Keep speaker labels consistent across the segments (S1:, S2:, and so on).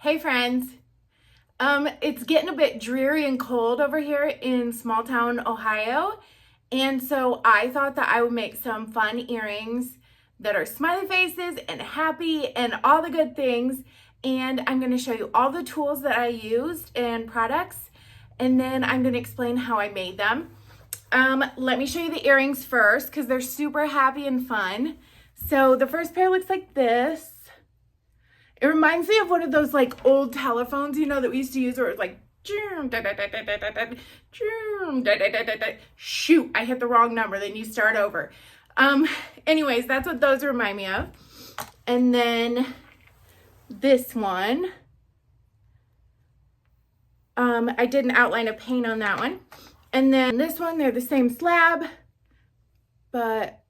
S1: Hey friends, it's getting a bit dreary and cold over here in small town Ohio, and so I thought that I would make some fun earrings that are smiley faces and happy and all the good things, and I'm going to show you all the tools that I used and products, and then I'm going to explain how I made them. Let me show you the earrings first because they're super happy and fun. So the first pair looks like this. It reminds me of one of those like old telephones, that we used to use where it was like, shoot, I hit the wrong number, then you start over. Anyways, that's what those remind me of. And then this one, I did an outline of paint on that one. And then this one, they're the same slab, but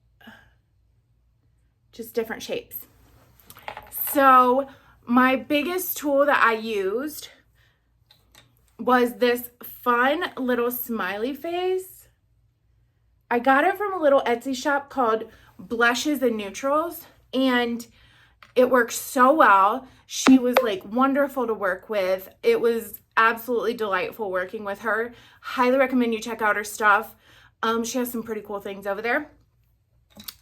S1: just different shapes. So my biggest tool that I used was this fun little smiley face. I got it from a little Etsy shop called Blushes and Neutrals, and it works so well. She was like wonderful to work with. It was absolutely delightful working with her. Highly recommend you check out her stuff. She has some pretty cool things over there.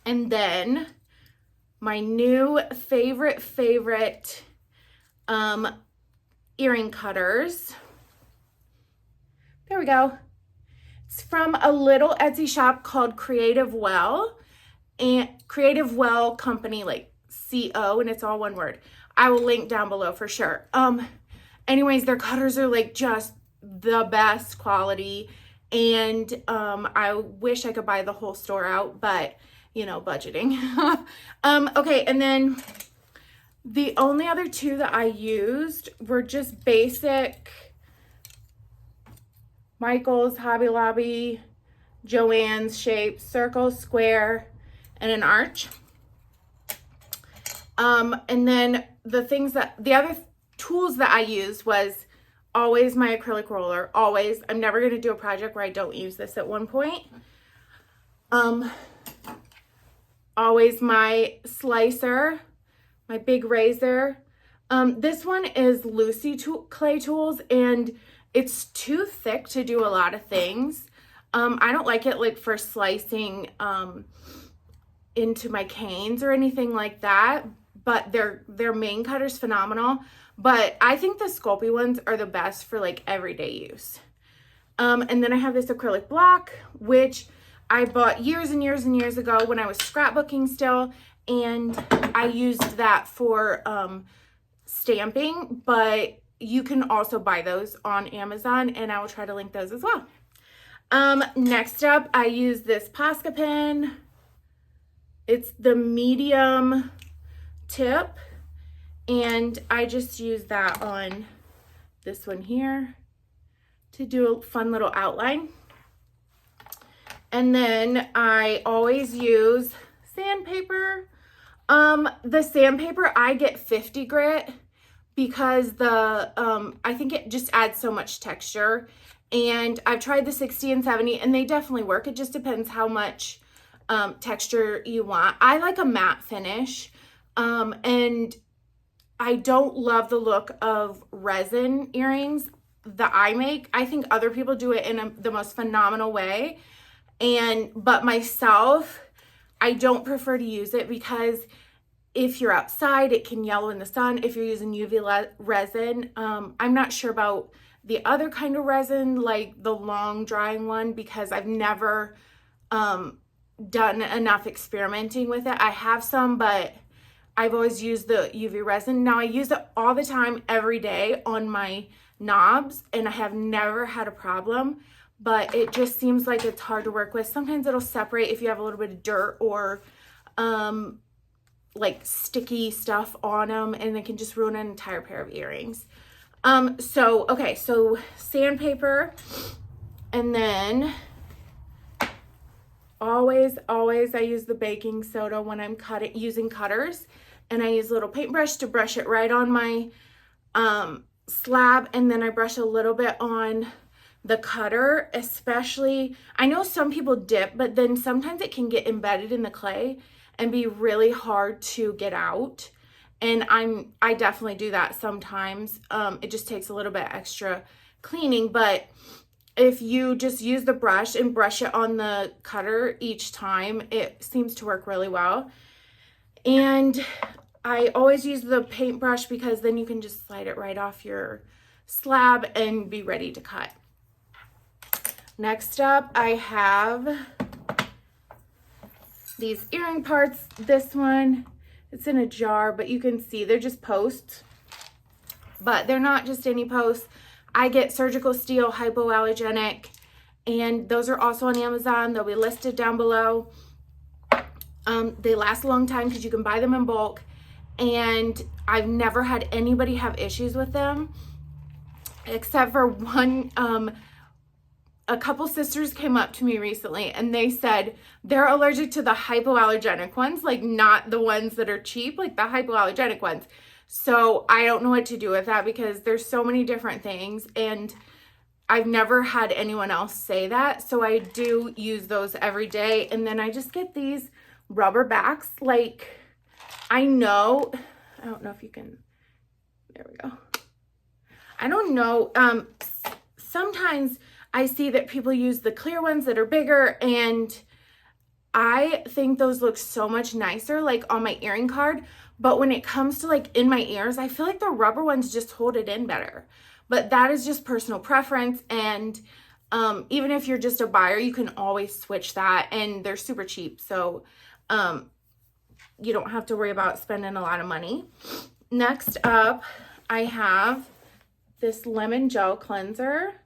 S1: And then my new favorite earring cutters. There we go. It's from a little Etsy shop called Creative Well, and Creative Well Company, like CO, and it's all one word. I will link down below for sure. Anyways, their cutters are like just the best quality, and I wish I could buy the whole store out, but budgeting. Okay, and then the only other two that I used were just basic Michael's, Hobby Lobby, Joann's shapes, circle, square, and an arch. And then the other tools that I used was always my acrylic roller, always. I'm never going to do a project where I don't use this at one point. Always my slicer, my big razor. This one is Lucy clay tools, and it's too thick to do a lot of things. I don't like it like for slicing into my canes or anything like that, but their main cutter's phenomenal. But I think the Sculpey ones are the best for like everyday use. And then I have this acrylic block, which I bought years and years and years ago when I was scrapbooking still, and I used that for stamping, but you can also buy those on Amazon, and I will try to link those as well. Next up, I use this Posca pen. It's the medium tip, and I just use that on this one here to do a fun little outline. And then I always use sandpaper. The sandpaper, I get 50 grit because I think it just adds so much texture. And I've tried the 60 and 70 and they definitely work. It just depends how much texture you want. I like a matte finish. And I don't love the look of resin earrings that I make. I think other people do it in the most phenomenal way. But myself, I don't prefer to use it because if you're outside, it can yellow in the sun. If you're using UV resin, I'm not sure about the other kind of resin, like the long drying one, because I've never done enough experimenting with it. I have some, but I've always used the UV resin. Now I use it all the time, every day on my knobs, and I have never had a problem. But it just seems like it's hard to work with. Sometimes it'll separate if you have a little bit of dirt or like sticky stuff on them, and it can just ruin an entire pair of earrings. So sandpaper, and then always I use the baking soda when I'm using cutters, and I use a little paintbrush to brush it right on my slab, and then I brush a little bit on the cutter, especially. I know some people dip, but then sometimes it can get embedded in the clay and be really hard to get out. And I definitely do that sometimes. It just takes a little bit extra cleaning, but if you just use the brush and brush it on the cutter each time, it seems to work really well. And I always use the paintbrush because then you can just slide it right off your slab and be ready to cut. Next up, I have these earring parts. This one, it's in a jar, but you can see they're just posts, but they're not just any posts. I get surgical steel, hypoallergenic, and those are also on Amazon. They'll be listed down below. They last a long time because you can buy them in bulk, and I've never had anybody have issues with them, except for one. A couple sisters came up to me recently and they said they're allergic to the hypoallergenic ones, like not the ones that are cheap, like the hypoallergenic ones. So I don't know what to do with that because there's so many different things, and I've never had anyone else say that. So I do use those every day. And then I just get these rubber backs. Like, I don't know if you can, there we go. I don't know. Sometimes I see that people use the clear ones that are bigger, and I think those look so much nicer, like on my earring card. But when it comes to like in my ears, I feel like the rubber ones just hold it in better. But that is just personal preference. And even if you're just a buyer, you can always switch that, and they're super cheap. So you don't have to worry about spending a lot of money. Next up, I have this lemon gel cleanser.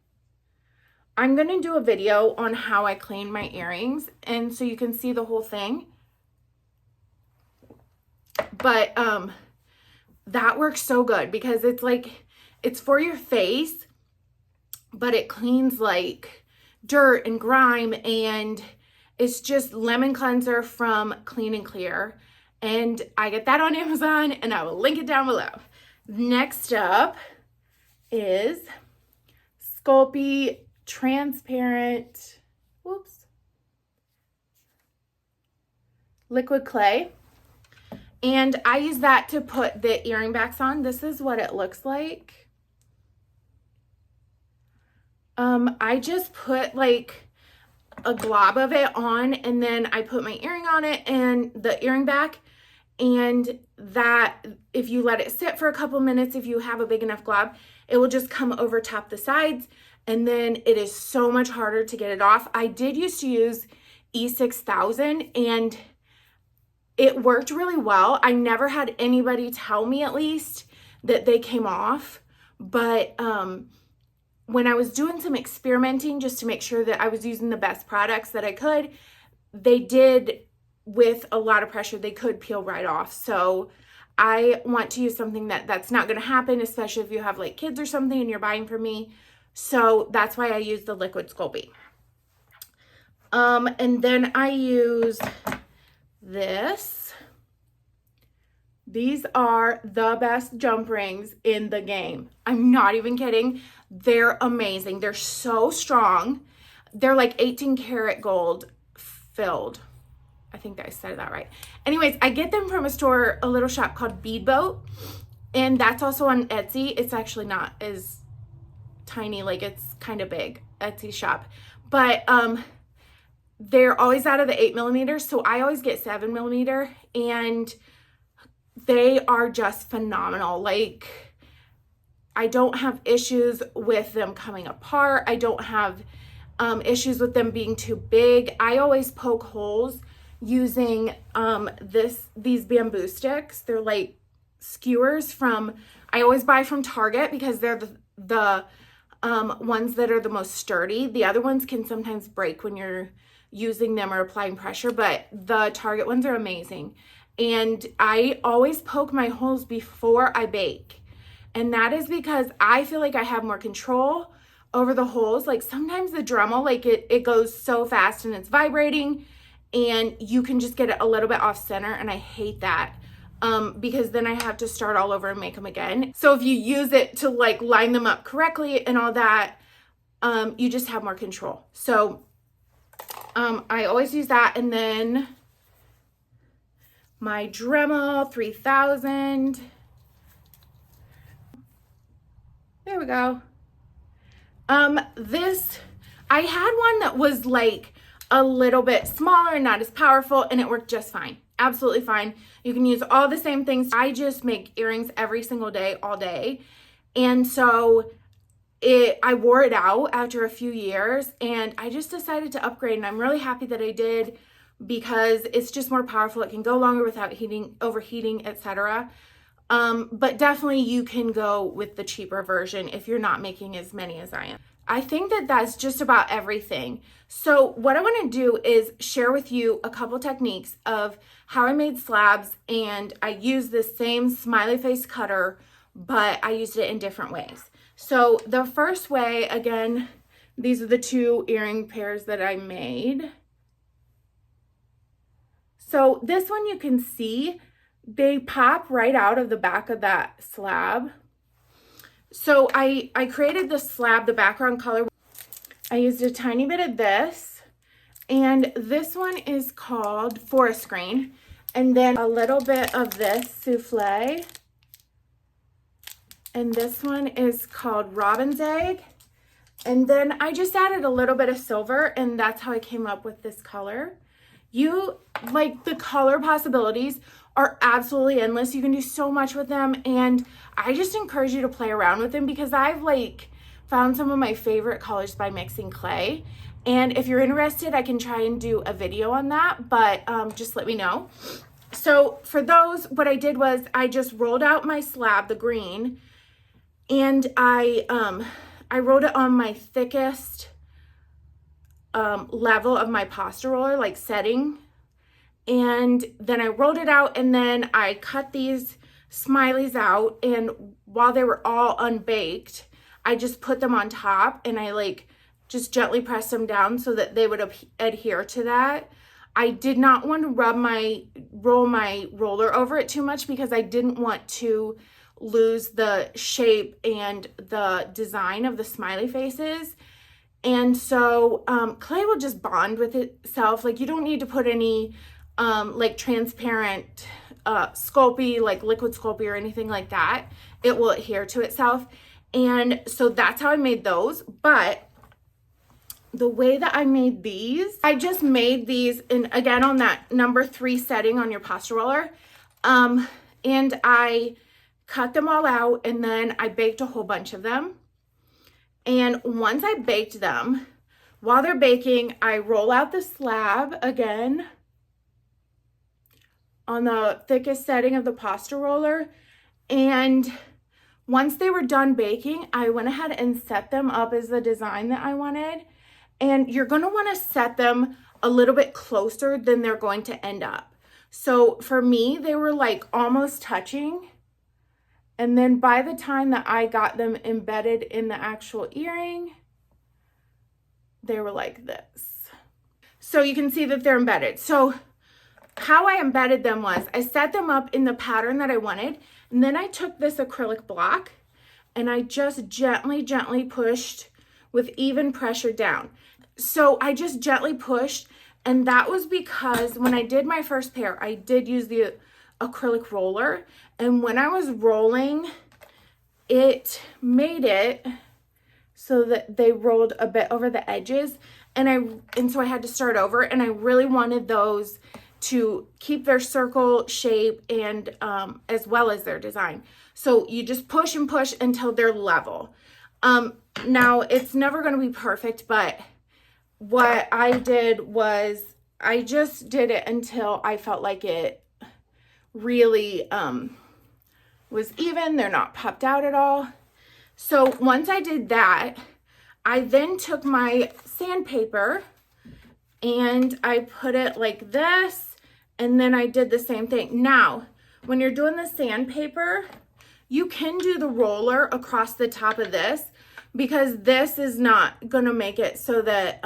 S1: I'm going to do a video on how I clean my earrings, and so you can see the whole thing. But that works so good because it's like, it's for your face, but it cleans like dirt and grime, and it's just lemon cleanser from Clean and Clear. And I get that on Amazon, and I will link it down below. Next up is Sculpey transparent, liquid clay. And I use that to put the earring backs on. This is what it looks like. I just put like a glob of it on, and then I put my earring on it and the earring back. And that, if you let it sit for a couple minutes, if you have a big enough glob, it will just come over top the sides, and then it is so much harder to get it off. I did used to use E6000, and it worked really well. I never had anybody tell me, at least, that they came off. But when I was doing some experimenting just to make sure that I was using the best products that I could, they did, with a lot of pressure, they could peel right off. So I want to use something that's not going to happen, especially if you have like kids or something and you're buying from me. So that's why I use the liquid Sculpey. And then I use this. These are the best jump rings in the game. I'm not even kidding. They're amazing. They're so strong. They're like 18 karat gold filled. I think I said that right. Anyways, I get them from a little shop called Bead Boat, and that's also on Etsy. It's actually not as tiny, like it's kind of big, Etsy shop. But they're always out of the 8mm, so I always get 7mm, and they are just phenomenal. Like, I don't have issues with them coming apart. I don't have issues with them being too big. I always poke holes using these bamboo sticks. They're like skewers I always buy from Target because they're the ones that are the most sturdy. The other ones can sometimes break when you're using them or applying pressure, but the Target ones are amazing. And I always poke my holes before I bake. And that is because I feel like I have more control over the holes. Like sometimes the Dremel, like it goes so fast and it's vibrating, and you can just get it a little bit off center, and I hate that because then I have to start all over and make them again. So if you use it to like line them up correctly and all that, you just have more control. So I always use that. And then my Dremel 3000. There we go. I had one that was like a little bit smaller and not as powerful, and it worked just fine. Absolutely fine. You can use all the same things. I just make earrings every single day, all day. And so I wore it out after a few years, and I just decided to upgrade, and I'm really happy that I did because it's just more powerful. It can go longer without overheating, etc. But definitely you can go with the cheaper version if you're not making as many as I am. I think that that's just about everything. So what I want to do is share with you a couple techniques of how I made slabs, and I used the same smiley face cutter, but I used it in different ways. So the first way, again, these are the two earring pairs that I made. So this one you can see, they pop right out of the back of that slab. So I created the slab, the background color. I used a tiny bit of this, and this one is called Forest Green, and then a little bit of this Souffle, and this one is called Robin's Egg, and then I just added a little bit of silver, and that's how I came up with this color. The color possibilities are absolutely endless. You can do so much with them, and I just encourage you to play around with them because I've found some of my favorite colors by mixing clay. And if you're interested, I can try and do a video on that, but just let me know. So for those, what I did was I just rolled out my slab, the green, and I rolled it on my thickest level of my pasta roller, setting. And then I rolled it out, and then I cut these smileys out, and while they were all unbaked, I just put them on top, and I just gently pressed them down so that they would adhere to that. I did not want to roll my roller over it too much because I didn't want to lose the shape and the design of the smiley faces. And so clay will just bond with itself. You don't need to put any transparent Sculpey, liquid Sculpey or anything like that. It will adhere to itself. And so that's how I made those. But the way that I made these, I just made these again on that number 3 setting on your pasta roller. And I cut them all out, and then I baked a whole bunch of them. And once I baked them, while they're baking, I roll out the slab again on the thickest setting of the pasta roller. And once they were done baking, I went ahead and set them up as the design that I wanted. And you're going to want to set them a little bit closer than they're going to end up. So for me, they were almost touching. And then by the time that I got them embedded in the actual earring, they were like this. So you can see that they're embedded. So how I embedded them was I set them up in the pattern that I wanted, and then I took this acrylic block and I just gently pushed with even pressure down. So I just gently pushed, and that was because when I did my first pair, I did use the acrylic roller, and when I was rolling, it made it so that they rolled a bit over the edges, and so I had to start over, and I really wanted those to keep their circle shape and as well as their design. So you just push and push until they're level. Now it's never going to be perfect, but what I did was I just did it until I felt like it really was even. They're not popped out at all. So once I did that, I then took my sandpaper and I put it like this, and then I did the same thing. Now, when you're doing the sandpaper, you can do the roller across the top of this, because this is not gonna make it so that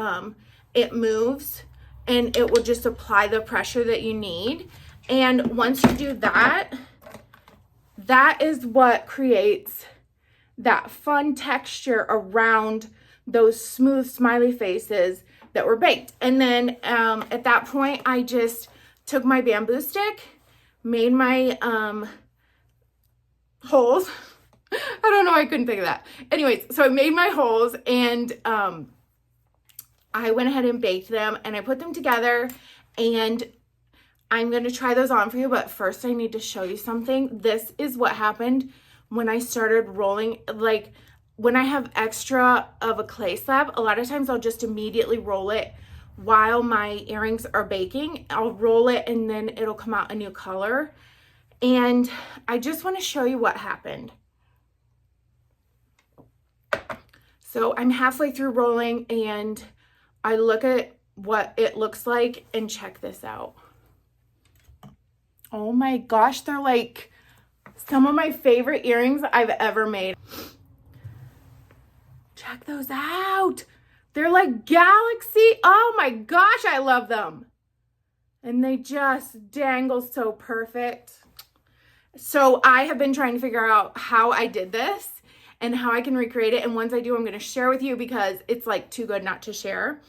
S1: it moves, and it will just apply the pressure that you need. And once you do that, that is what creates that fun texture around those smooth smiley faces that were baked. And then at that point, I just took my bamboo stick, made my holes. I don't know why I couldn't think of that. Anyways, so I made my holes and I went ahead and baked them and I put them together, and I'm going to try those on for you. But first I need to show you something. This is what happened when I started rolling. Like when I have extra of a clay slab, a lot of times I'll just immediately roll it while my earrings are baking. I'll roll it and then it'll come out a new color. And I just want to show you what happened. So I'm halfway through rolling and I look at what it looks like, and check this out. Oh my gosh, they're like some of my favorite earrings I've ever made. Check those out. They're like galaxy. Oh my gosh, I love them. And they just dangle so perfect. So I have been trying to figure out how I did this and how I can recreate it. And once I do, I'm going to share with you because it's like too good not to share.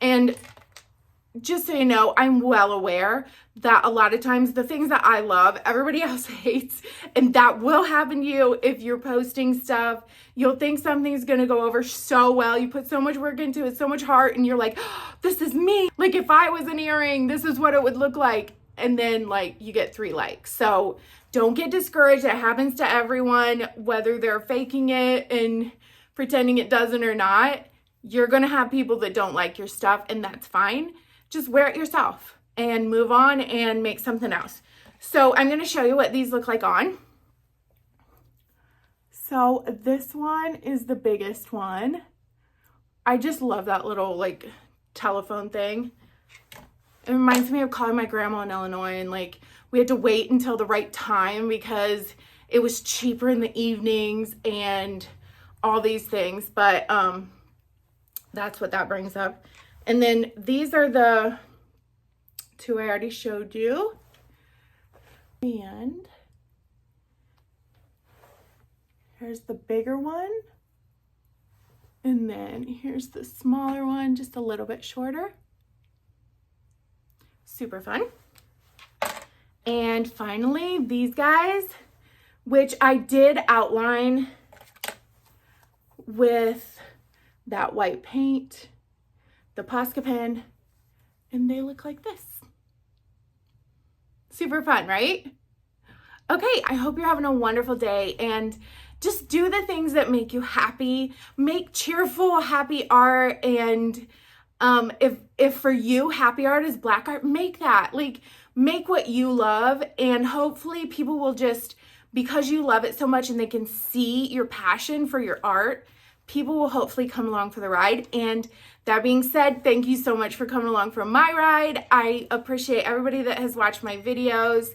S1: And just so you know, I'm well aware that a lot of times the things that I love, everybody else hates. And that will happen to you if you're posting stuff. You'll think something's going to go over so well. You put so much work into it, so much heart, and you're like, oh, this is me. Like if I was an earring, this is what it would look like. And then like you get 3 likes. So don't get discouraged. It happens to everyone, whether they're faking it and pretending it doesn't or not. You're going to have people that don't like your stuff, and that's fine. Just wear it yourself and move on and make something else. So I'm going to show you what these look like on. So this one is the biggest one. I just love that little like telephone thing. It reminds me of calling my grandma in Illinois, and like we had to wait until the right time because it was cheaper in the evenings and all these things. But that's what that brings up. And then these are the 2 I already showed you. And here's the bigger one. And then here's the smaller one, just a little bit shorter. Super fun. And finally, these guys, which I did outline with that white paint, the Posca pen, and they look like this. Super fun, right? Okay, I hope you're having a wonderful day, and just do the things that make you happy. Make cheerful, happy art, and if for you happy art is black art, make that. Like, make what you love, and hopefully people will just, because you love it so much and they can see your passion for your art, people will hopefully come along for the ride. And that being said, thank you so much for coming along for my ride. I appreciate everybody that has watched my videos.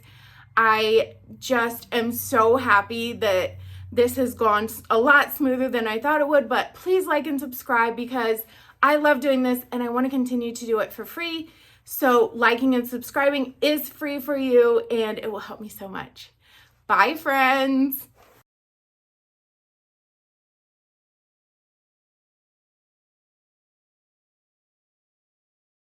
S1: I just am so happy that this has gone a lot smoother than I thought it would, but please like and subscribe because I love doing this and I want to continue to do it for free. So liking and subscribing is free for you and it will help me so much. Bye, friends.